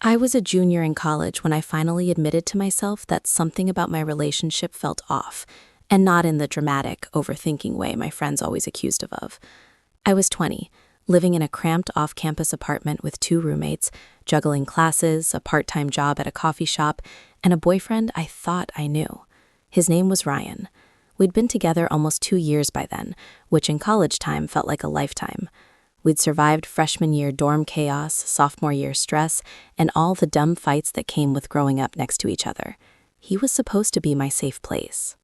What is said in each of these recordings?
I was a junior in college when I finally admitted to myself that something about my relationship felt off, and not in the dramatic, overthinking way my friends always accused of. I was 20, living in a cramped off-campus apartment with two roommates, juggling classes, a part-time job at a coffee shop, and a boyfriend I thought I knew. His name was Ryan. We'd been together almost 2 years by then, which in college time felt like a lifetime. We'd survived freshman year dorm chaos, sophomore year stress, and all the dumb fights that came with growing up next to each other. He was supposed to be my safe place.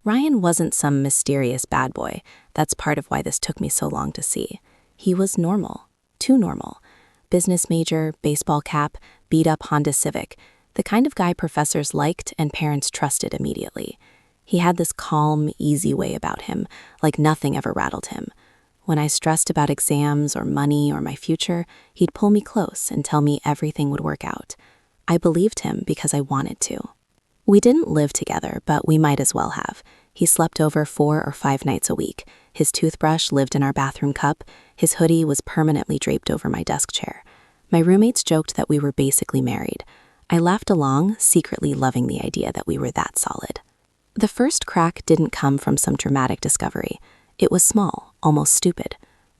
Ryan wasn't some mysterious bad boy. That's part of why this took me so long to see. He was normal. Too normal. Business major, baseball cap, beat-up Honda Civic. The kind of guy professors liked and parents trusted immediately. He had this calm, easy way about him, like nothing ever rattled him. When I stressed about exams or money or my future, he'd pull me close and tell me everything would work out. I believed him because I wanted to. We didn't live together, but we might as well have. He slept over 4 or 5 nights a week. His toothbrush lived in our bathroom cup. His hoodie was permanently draped over my desk chair. My roommates joked that we were basically married. I laughed along, secretly loving the idea that we were that solid. The first crack didn't come from some dramatic discovery. It was small, almost stupid.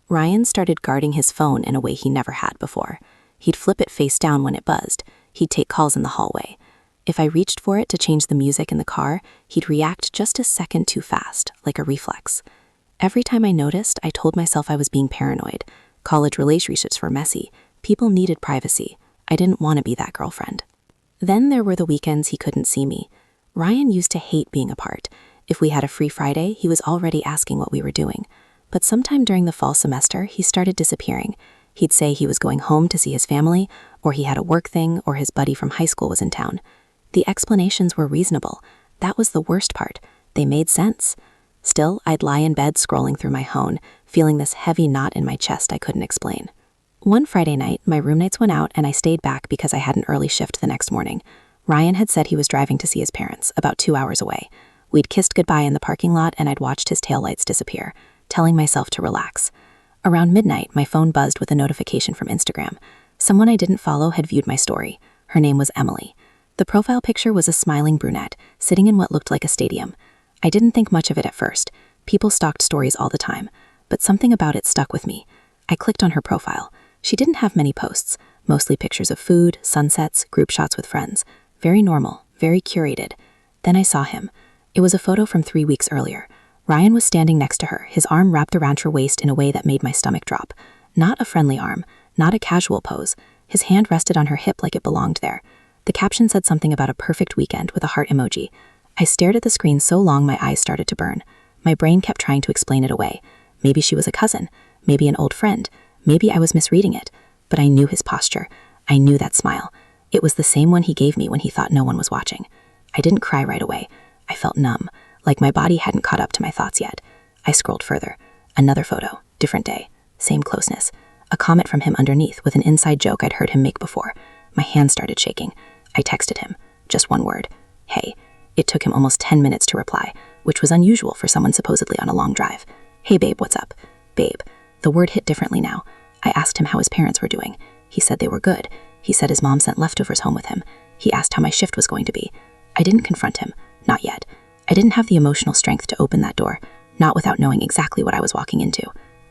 Ryan started guarding his phone in a way he never had before. He'd flip it face down when it buzzed. He'd take calls in the hallway. If I reached for it to change the music in the car, he'd react just a second too fast, like a reflex. Every time I noticed, I told myself I was being paranoid. College relationships were messy. People needed privacy. I didn't want to be that girlfriend. Then there were the weekends he couldn't see me. Ryan used to hate being apart. If we had a free Friday, he was already asking what we were doing. But sometime during the fall semester, he started disappearing. He'd say he was going home to see his family, or he had a work thing, or his buddy from high school was in town. The explanations were reasonable. That was the worst part. They made sense. Still, I'd lie in bed scrolling through my phone, feeling this heavy knot in my chest I couldn't explain. One Friday night, my roommates went out and I stayed back because I had an early shift the next morning. Ryan had said he was driving to see his parents, about 2 hours away. We'd kissed goodbye in the parking lot and I'd watched his taillights disappear, telling myself to relax. Around midnight, my phone buzzed with a notification from Instagram. Someone I didn't follow had viewed my story. Her name was Emily. The profile picture was a smiling brunette, sitting in what looked like a stadium. I didn't think much of it at first. People stalked stories all the time, but something about it stuck with me. I clicked on her profile. She didn't have many posts, mostly pictures of food, sunsets, group shots with friends. Very normal, very curated. Then I saw him. It was a photo from 3 weeks earlier. Ryan was standing next to her, his arm wrapped around her waist in a way that made my stomach drop. Not a friendly arm, not a casual pose. His hand rested on her hip like it belonged there. The caption said something about a perfect weekend with a heart emoji. I stared at the screen so long my eyes started to burn. My brain kept trying to explain it away. Maybe she was a cousin, maybe an old friend, maybe I was misreading it. But I knew his posture. I knew that smile. It was the same one he gave me when he thought no one was watching. I didn't cry right away. I felt numb, like my body hadn't caught up to my thoughts yet. I scrolled further. Another photo, different day, same closeness. A comment from him underneath with an inside joke I'd heard him make before. My hand started shaking. I texted him, just one word, "Hey." It took him almost 10 minutes to reply, which was unusual for someone supposedly on a long drive. "Hey babe, what's up?" Babe. The word hit differently now. I asked him how his parents were doing. He said they were good. He said his mom sent leftovers home with him. He asked how my shift was going to be. I didn't confront him. Not yet. I didn't have the emotional strength to open that door, not without knowing exactly what I was walking into.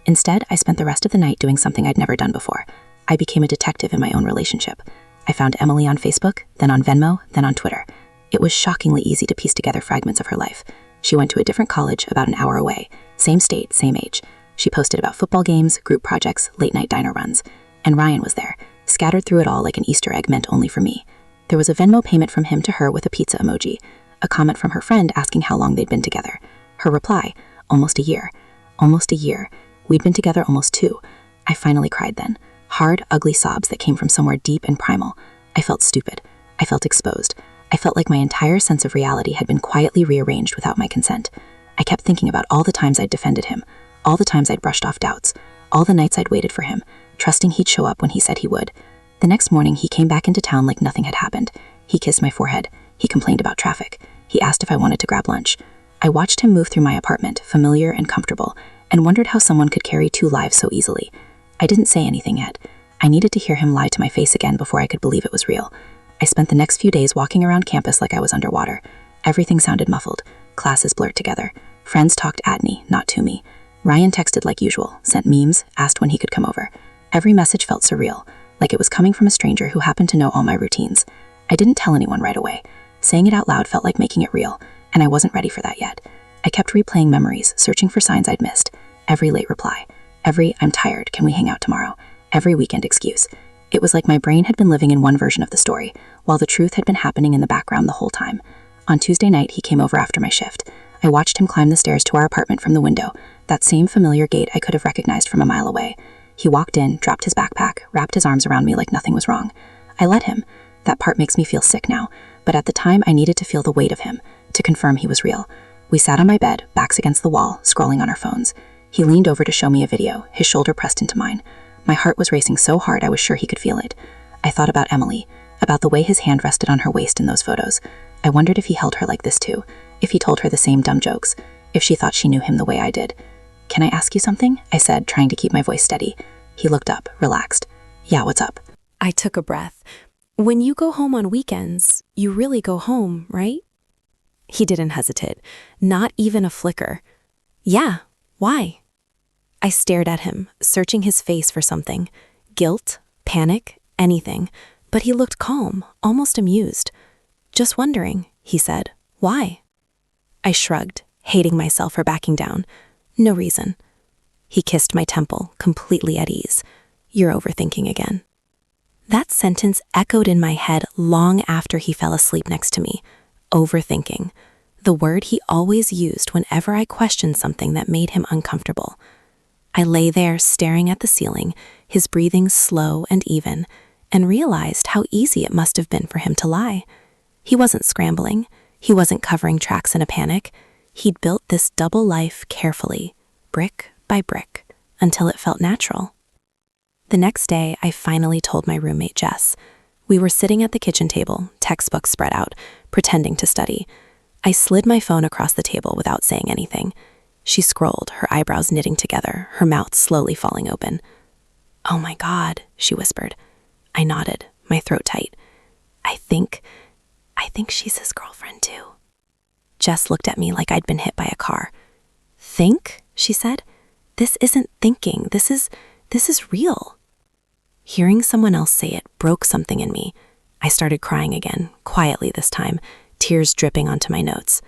Instead, I spent the rest of the night doing something I'd never done before. I became a detective in my own relationship. I found Emily on Facebook, then on Venmo, then on Twitter. It was shockingly easy to piece together fragments of her life. She went to a different college about an hour away. Same state, same age. She posted about football games, group projects, late-night diner runs. And Ryan was there, scattered through it all like an Easter egg meant only for me. There was a Venmo payment from him to her with a pizza emoji. A comment from her friend asking how long they'd been together. Her reply, almost a year. Almost a year. We'd been together almost 2. I finally cried then. Hard, ugly sobs that came from somewhere deep and primal. I felt stupid. I felt exposed. I felt like my entire sense of reality had been quietly rearranged without my consent. I kept thinking about all the times I'd defended him, all the times I'd brushed off doubts, all the nights I'd waited for him, trusting he'd show up when he said he would. The next morning, he came back into town like nothing had happened. He kissed my forehead. He complained about traffic. He asked if I wanted to grab lunch. I watched him move through my apartment, familiar and comfortable, and wondered how someone could carry 2 lives so easily. I didn't say anything yet. I needed to hear him lie to my face again before I could believe it was real. I spent the next few days walking around campus like I was underwater. Everything sounded muffled. Classes blurred together. Friends talked at me, not to me. Ryan texted like usual, sent memes, asked when he could come over. Every message felt surreal, like it was coming from a stranger who happened to know all my routines. I didn't tell anyone right away. Saying it out loud felt like making it real, and I wasn't ready for that yet. I kept replaying memories, searching for signs I'd missed. Every late reply. Every "I'm tired, can we hang out tomorrow?" Every weekend excuse. It was like my brain had been living in one version of the story, while the truth had been happening in the background the whole time. On Tuesday night, he came over after my shift. I watched him climb the stairs to our apartment from the window, that same familiar gate I could have recognized from a mile away. He walked in, dropped his backpack, wrapped his arms around me like nothing was wrong. I let him. That part makes me feel sick now, but at the time I needed to feel the weight of him, to confirm he was real. We sat on my bed, backs against the wall, scrolling on our phones. He leaned over to show me a video, his shoulder pressed into mine. My heart was racing so hard I was sure he could feel it. I thought about Emily, about the way his hand rested on her waist in those photos. I wondered if he held her like this too, if he told her the same dumb jokes, if she thought she knew him the way I did. "Can I ask you something?" I said, trying to keep my voice steady. He looked up, relaxed. "Yeah, what's up?" I took a breath. "When you go home on weekends, you really go home, right?" He didn't hesitate, not even a flicker. "Yeah, why?" I stared at him, searching his face for something. Guilt, panic, anything. But he looked calm, almost amused. "Just wondering," he said. "Why?" I shrugged, hating myself for backing down. "No reason." He kissed my temple, completely at ease. "You're overthinking again." That sentence echoed in my head long after he fell asleep next to me. Overthinking. The word he always used whenever I questioned something that made him uncomfortable. I lay there staring at the ceiling, his breathing slow and even, and realized how easy it must have been for him to lie. He wasn't scrambling. He wasn't covering tracks in a panic. He'd built this double life carefully, brick by brick, until it felt natural. The next day, I finally told my roommate, Jess. We were sitting at the kitchen table, textbooks spread out, pretending to study. I slid my phone across the table without saying anything. She scrolled, her eyebrows knitting together, her mouth slowly falling open. "Oh my God," she whispered. I nodded, my throat tight. I think she's his girlfriend too." Jess looked at me like I'd been hit by a car. "Think?" she said. "This isn't thinking. This is real." Hearing someone else say it broke something in me. I started crying again, quietly this time, tears dripping onto my notes.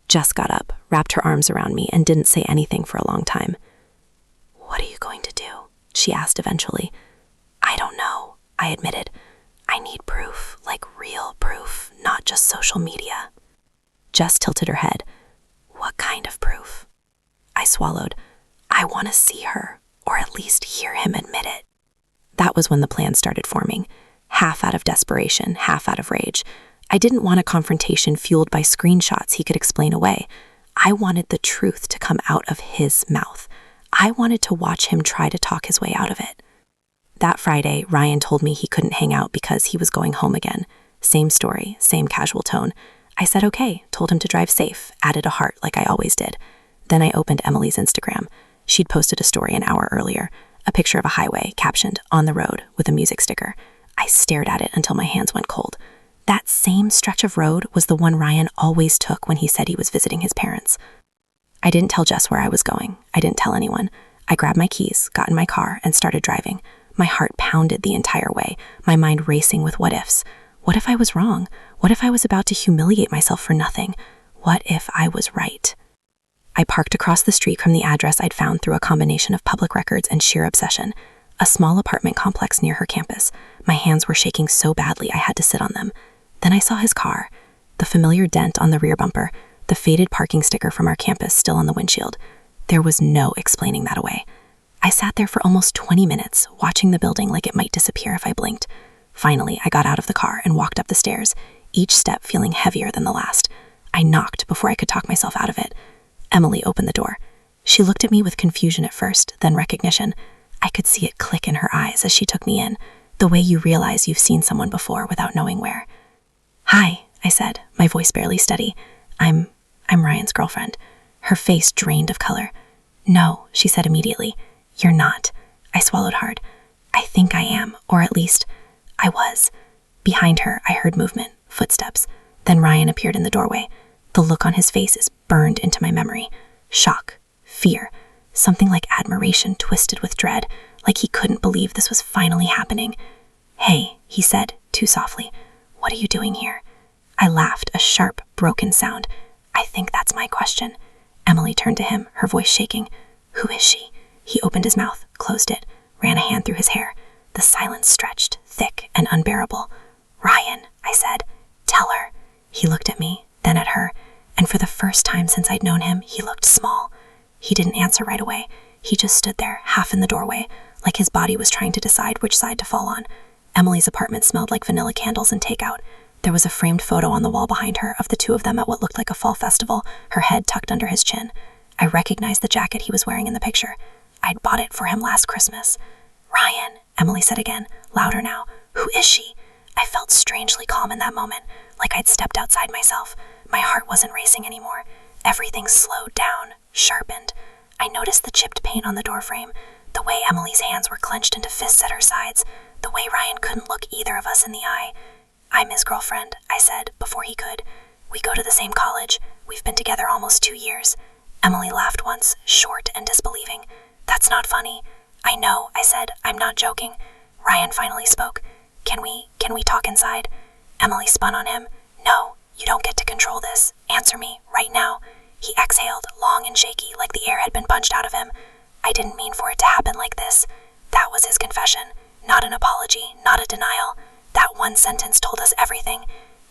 Jess got up, wrapped her arms around me, and didn't say anything for a long time. "What are you going to do?" she asked eventually. "I don't know," I admitted. "I need proof, like real proof, not just social media." Jess tilted her head. "What kind of proof?" I swallowed. "I want to see her, or at least hear him admit it." That was when the plan started forming, half out of desperation, half out of rage. I didn't want a confrontation fueled by screenshots he could explain away. I wanted the truth to come out of his mouth. I wanted to watch him try to talk his way out of it. That Friday, Ryan told me he couldn't hang out because he was going home again. Same story, same casual tone. I said okay, told him to drive safe, added a heart like I always did. Then I opened Emily's Instagram. She'd posted a story an hour earlier, a picture of a highway captioned, "On the road," with a music sticker. I stared at it until my hands went cold. That same stretch of road was the one Ryan always took when he said he was visiting his parents. I didn't tell Jess where I was going. I didn't tell anyone. I grabbed my keys, got in my car, and started driving. My heart pounded the entire way, my mind racing with what ifs. What if I was wrong? What if I was about to humiliate myself for nothing? What if I was right? I parked across the street from the address I'd found through a combination of public records and sheer obsession. A small apartment complex near her campus. My hands were shaking so badly I had to sit on them. Then I saw his car, the familiar dent on the rear bumper, the faded parking sticker from our campus still on the windshield. There was no explaining that away. I sat there for almost 20 minutes, watching the building like it might disappear if I blinked. Finally, I got out of the car and walked up the stairs, each step feeling heavier than the last. I knocked before I could talk myself out of it. Emily opened the door. She looked at me with confusion at first, then recognition. I could see it click in her eyes as she took me in, the way you realize you've seen someone before without knowing where. "Hi," I said, my voice barely steady. I'm Ryan's girlfriend." Her face drained of color. "No," she said immediately. "You're not." I swallowed hard. I think I am, or at least I was. Behind her, I heard movement, footsteps. Then Ryan appeared in the doorway. The look on his face is burned into my memory. Shock, fear, something like admiration twisted with dread, like he couldn't believe this was finally happening. "Hey," he said, too softly. "What are you doing here?" I laughed, a sharp, broken sound. "I think that's my question." Emily turned to him, her voice shaking. "Who is she?" He opened his mouth, closed it, ran a hand through his hair. The silence stretched, thick and unbearable. "Ryan," I said, "tell her." He looked at me, then at her, and for the first time since I'd known him, he looked small. He didn't answer right away. He just stood there, half in the doorway, like his body was trying to decide which side to fall on. Emily's apartment smelled like vanilla candles and takeout. There was a framed photo on the wall behind her of the two of them at what looked like a fall festival, her head tucked under his chin. I recognized the jacket he was wearing in the picture. I'd bought it for him last Christmas. "Ryan," Emily said again, louder now. "Who is she?" I felt strangely calm in that moment, like I'd stepped outside myself. My heart wasn't racing anymore. Everything slowed down, sharpened. I noticed the chipped paint on the doorframe, the way Emily's hands were clenched into fists at her sides, the way Ryan couldn't look either of us in the eye. "I'm his girlfriend," I said, before he could. "We go to the same college. We've been together almost 2 years. Emily laughed once, short and disbelieving. "That's not funny." "I know," I said. "I'm not joking." Ryan finally spoke. Can we talk inside?" Emily spun on him. "No, you don't get to control this. Answer me, right now." He exhaled, long and shaky, like the air had been punched out of him. "I didn't mean for it to happen like this." That was his confession. Not an apology, not a denial. That one sentence told us everything.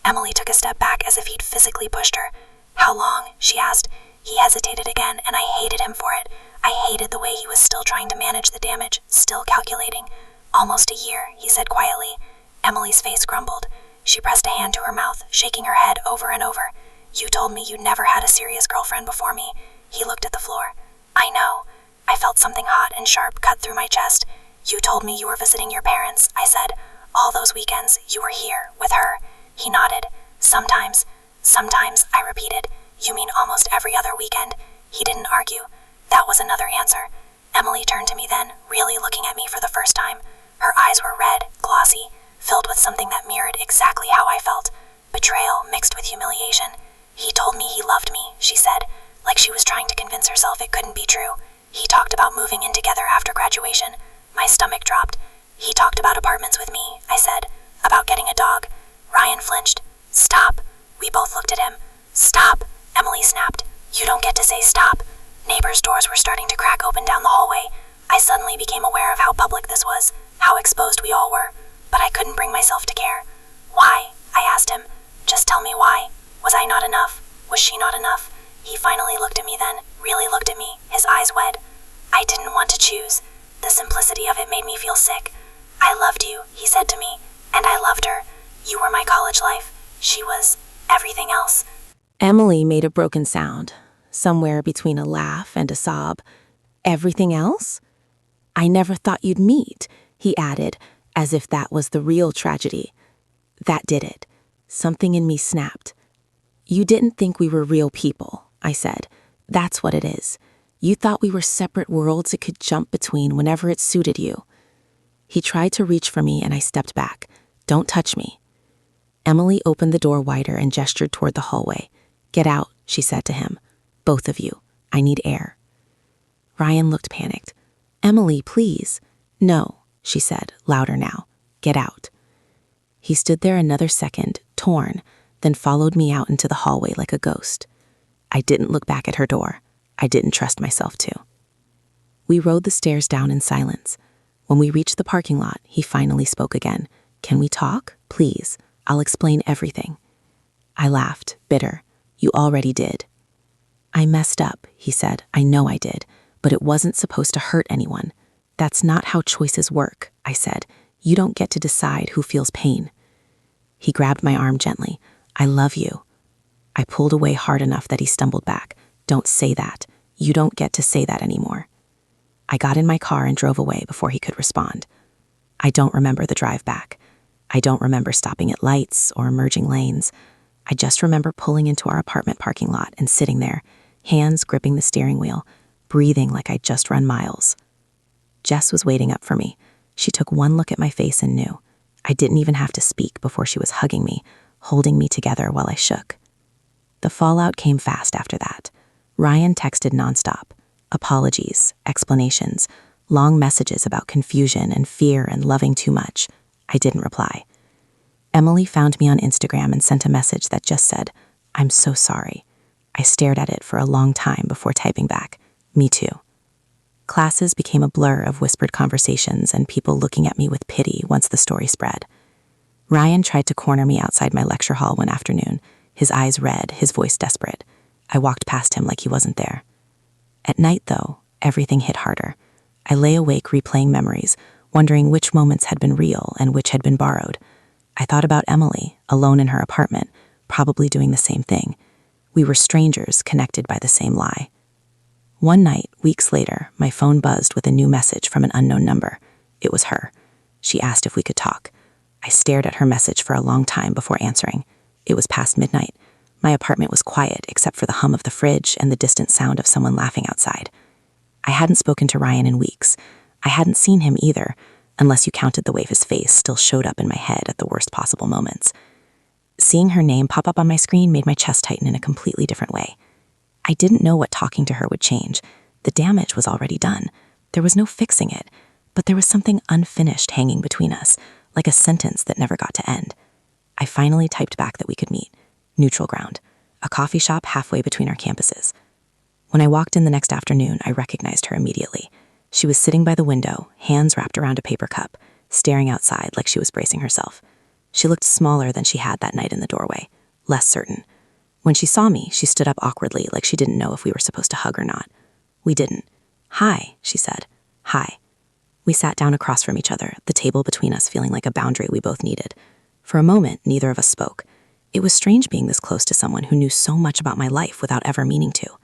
Emily took a step back as if he'd physically pushed her. "How long?" she asked. He hesitated again, and I hated him for it. I hated the way he was still trying to manage the damage, still calculating. "Almost a year," he said quietly. Emily's face crumbled. She pressed a hand to her mouth, shaking her head over and over. "You told me you never had a serious girlfriend before me." He looked at the floor. "I know." I felt something hot and sharp cut through my chest. "You told me you were visiting your parents," I said. "All those weekends, you were here, with her." He nodded. Sometimes, I repeated. "You mean almost every other weekend?" He didn't argue. That was another answer. Emily turned to me then, really looking at me for the first time. Her eyes were red, glossy, filled with something that mirrored exactly how I felt. Betrayal mixed with humiliation. "He told me he loved me," she said, like she was trying to convince herself it couldn't be true. "He talked about moving in together after graduation." My stomach dropped. "He talked about apartments with me," I said. "About getting a dog." Ryan flinched. "Stop." We both looked at him. "Stop," Emily snapped. "You don't get to say stop." Neighbors' doors were starting to crack open down the hallway. I suddenly became aware of how public this was, how exposed we all were, but I couldn't bring myself to care. "Why?" I asked him. "Just tell me why. Was I not enough? Was she not enough?" He finally looked at me then, really looked at me, his eyes wet. "I didn't want to choose." The simplicity of it made me feel sick. "I loved you," he said to me, "and I loved her. You were my college life. She was everything else." Emily made a broken sound, somewhere between a laugh and a sob. "Everything else?" "I never thought you'd meet," he added, as if that was the real tragedy. That did it. Something in me snapped. "You didn't think we were real people," I said. "That's what it is. You thought we were separate worlds it could jump between whenever it suited you." He tried to reach for me and I stepped back. "Don't touch me." Emily opened the door wider and gestured toward the hallway. "Get out," she said to him. "Both of you. I need air." Ryan looked panicked. "Emily, please." "No," she said, louder now. "Get out." He stood there another second, torn, then followed me out into the hallway like a ghost. I didn't look back at her door. I didn't trust myself to. We rode the stairs down in silence. When we reached the parking lot, he finally spoke again. "Can we talk? Please. I'll explain everything." I laughed, bitter. "You already did." "I messed up," he said. "I know I did, but it wasn't supposed to hurt anyone." "That's not how choices work," I said. "You don't get to decide who feels pain." He grabbed my arm gently. "I love you." I pulled away hard enough that he stumbled back. "Don't say that. You don't get to say that anymore." I got in my car and drove away before he could respond. I don't remember the drive back. I don't remember stopping at lights or merging lanes. I just remember pulling into our apartment parking lot and sitting there, hands gripping the steering wheel, breathing like I'd just run miles. Jess was waiting up for me. She took one look at my face and knew. I didn't even have to speak before she was hugging me, holding me together while I shook. The fallout came fast after that. Ryan texted nonstop. Apologies, explanations, long messages about confusion and fear and loving too much. I didn't reply. Emily found me on Instagram and sent a message that just said, "I'm so sorry." I stared at it for a long time before typing back, "Me too." Classes became a blur of whispered conversations and people looking at me with pity once the story spread. Ryan tried to corner me outside my lecture hall one afternoon, his eyes red, his voice desperate. I walked past him like he wasn't there. At night, though, everything hit harder. I lay awake replaying memories, wondering which moments had been real and which had been borrowed. I thought about Emily, alone in her apartment, probably doing the same thing. We were strangers connected by the same lie. One night, weeks later, my phone buzzed with a new message from an unknown number. It was her. She asked if we could talk. I stared at her message for a long time before answering. It was past midnight. My apartment was quiet except for the hum of the fridge and the distant sound of someone laughing outside. I hadn't spoken to Ryan in weeks. I hadn't seen him either, unless you counted the way his face still showed up in my head at the worst possible moments. Seeing her name pop up on my screen made my chest tighten in a completely different way. I didn't know what talking to her would change. The damage was already done. There was no fixing it, but there was something unfinished hanging between us, like a sentence that never got to end. I finally typed back that we could meet. Neutral ground. A coffee shop halfway between our campuses. When I walked in the next afternoon, I recognized her immediately. She was sitting by the window, hands wrapped around a paper cup, staring outside like she was bracing herself. She looked smaller than she had that night in the doorway, less certain. When she saw me, she stood up awkwardly like she didn't know if we were supposed to hug or not. We didn't. "Hi," she said. "Hi." We sat down across from each other, the table between us feeling like a boundary we both needed. For a moment, neither of us spoke. It was strange being this close to someone who knew so much about my life without ever meaning to.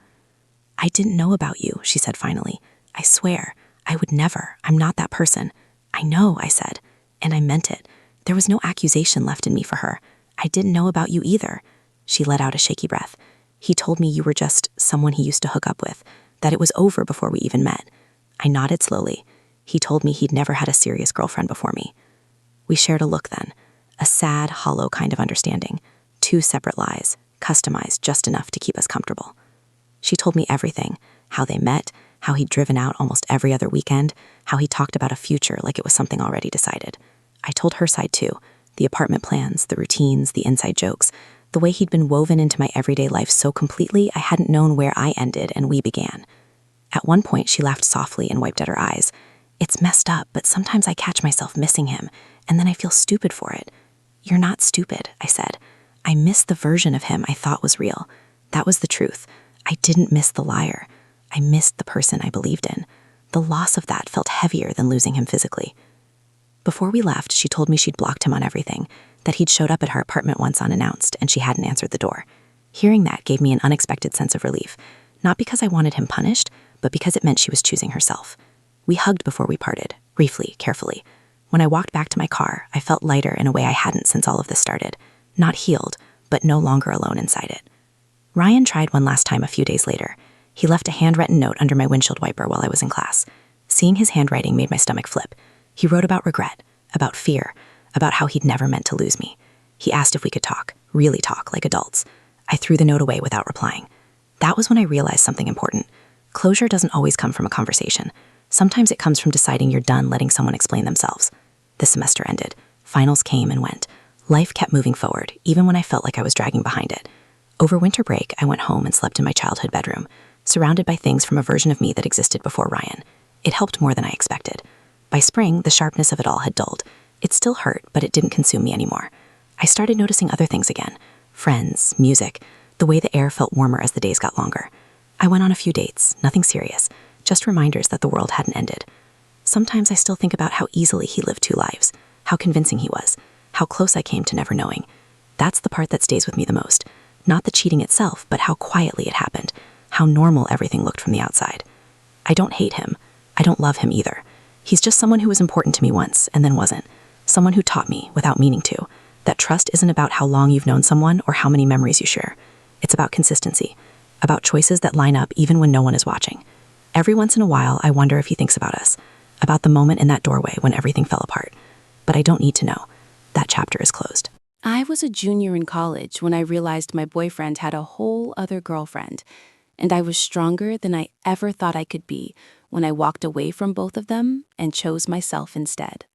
"I didn't know about you," she said finally. "I swear, I would never. I'm not that person." "I know," I said, and I meant it. There was no accusation left in me for her. "I didn't know about you either." She let out a shaky breath. "He told me you were just someone he used to hook up with, that it was over before we even met." I nodded slowly. He told me he'd never had a serious girlfriend before me. We shared a look then, a sad, hollow kind of understanding. Two separate lies, customized just enough to keep us comfortable. She told me everything, how they met, how he'd driven out almost every other weekend, how he talked about a future like it was something already decided. I told her side too, the apartment plans, the routines, the inside jokes, the way he'd been woven into my everyday life so completely I hadn't known where I ended and we began. At one point, she laughed softly and wiped at her eyes. "It's messed up, but sometimes I catch myself missing him, and then I feel stupid for it." "You're not stupid," I said. "I miss the version of him I thought was real. That was the truth. I didn't miss the liar. I missed the person I believed in. The loss of that felt heavier than losing him physically." Before we left, she told me she'd blocked him on everything, that he'd showed up at her apartment once unannounced and she hadn't answered the door. Hearing that gave me an unexpected sense of relief, not because I wanted him punished, but because it meant she was choosing herself. We hugged before we parted, briefly, carefully. When I walked back to my car, I felt lighter in a way I hadn't since all of this started. Not healed, but no longer alone inside it. Ryan tried one last time a few days later. He left a handwritten note under my windshield wiper while I was in class. Seeing his handwriting made my stomach flip. He wrote about regret, about fear, about how he'd never meant to lose me. He asked if we could talk, really talk, like adults. I threw the note away without replying. That was when I realized something important. Closure doesn't always come from a conversation. Sometimes it comes from deciding you're done letting someone explain themselves. The semester ended. Finals came and went. Life kept moving forward, even when I felt like I was dragging behind it. Over winter break, I went home and slept in my childhood bedroom, surrounded by things from a version of me that existed before Ryan. It helped more than I expected. By spring, the sharpness of it all had dulled. It still hurt, but it didn't consume me anymore. I started noticing other things again. Friends, music, the way the air felt warmer as the days got longer. I went on a few dates, nothing serious, just reminders that the world hadn't ended. Sometimes I still think about how easily he lived two lives, how convincing he was, how close I came to never knowing. That's the part that stays with me the most. Not the cheating itself, but how quietly it happened, how normal everything looked from the outside. I don't hate him. I don't love him either. He's just someone who was important to me once and then wasn't. Someone who taught me, without meaning to, that trust isn't about how long you've known someone or how many memories you share. It's about consistency, about choices that line up even when no one is watching. Every once in a while, I wonder if he thinks about us. about the moment in that doorway when everything fell apart. But I don't need to know. That chapter is closed. I was a junior in college when I realized my boyfriend had a whole other girlfriend, and I was stronger than I ever thought I could be when I walked away from both of them and chose myself instead.